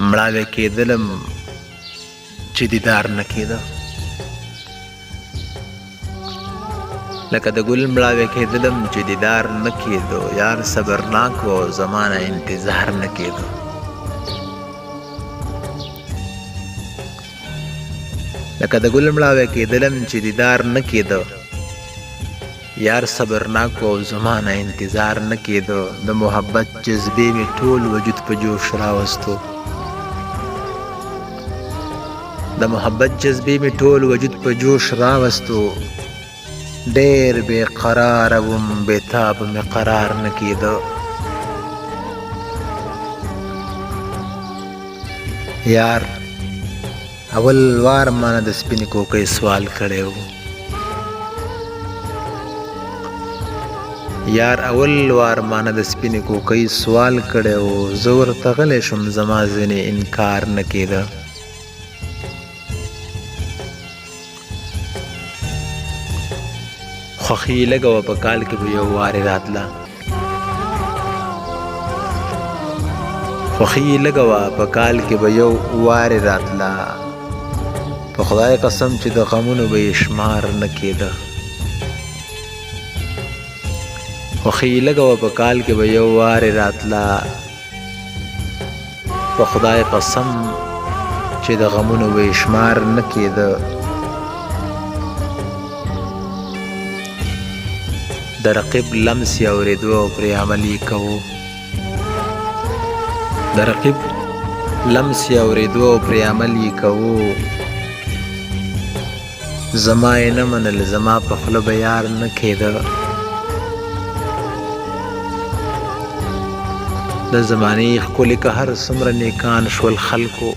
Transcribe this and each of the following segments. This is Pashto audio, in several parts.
مړاوی کېدلم چې دیدار نه کېده، لکه د ګل مړاوی کېدلم چې دیدار نه کېدو، یار صبرناک و زمانه انتظار نه کېدو. لکه د ګل مړاوی کېدلم چې دیدار نه کېدو، یار صبرناک و زمانه انتظار نه کېدو. د محبت جذبې مې ټول وجود په جوش راوستو، د محبت جذبې مې ټول وجود په جوش راوستو. ډېر بې قراره وم بېتاب مې قرار نه کېده. یار اول وار مانه د سپینې کوکۍ سوال کړی و، یار اول وار مانه د سپینې کوکۍ سوال کړی و. زه ورته غلی شوم زما ځینې انکار نه کېده. خوښي لږه وه په کال کې به یو وارې راتله، خوښي لږه وه په کال کې به یو وارې راتله. په خدای قسم چې د غمونو به یې شمار نه کېده. خوښي لږه وه په کال کې به یو وارې راتله. په خدای قسم چې د غمونو به یې شمار نه کېده. د رقیب لمس یې اورېدو او پرې عمل یې کوو، د رقیب لمس یې اورېدو او پرې عمل یې کوو. زما یې نه منل زما په خوله به یار نه کېده. د زمانې ښکلي که هر څومره نیکان شول خلکو،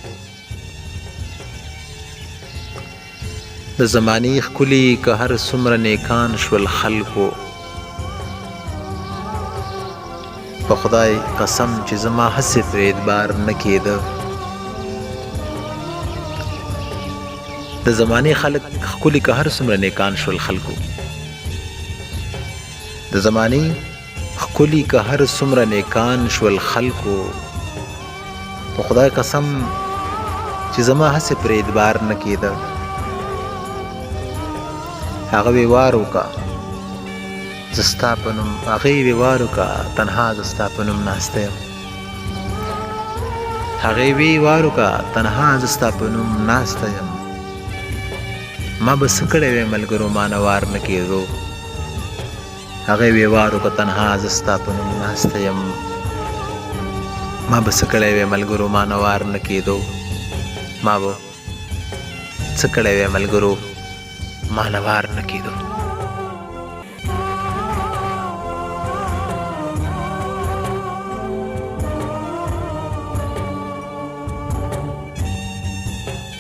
د زمانې ښکلي که هر څومره نیکان شول خلکو. په خدای قسم چې زما هسې پرې اعتبار نه کېده. د زمانې خلک ښکلي که هر څومره نیکان شول خلکو، د زمانې ښکلي که هر څومره نیکان شول خلکو. په خدای قسم چې زما هسې پرې اعتبار نه کېده. هغه وی وار وکړه زه ستا په نوم، هغې وی وار وکړه تنها زه ستا په نوم ناسته یم، هغې وی وار وکړه تنها زه ستا په نوم ناسته یم. ما به څه کړی وی ملګرو مانه وار نه کېدو، هغې وی وار وکړه تنها زه ستا په نوم ناسته یم. ما به څه کړی وی ملګرو مانه وار نه کېدو، ما به څه کړی وی ملګرو مانه وار نه کېدو.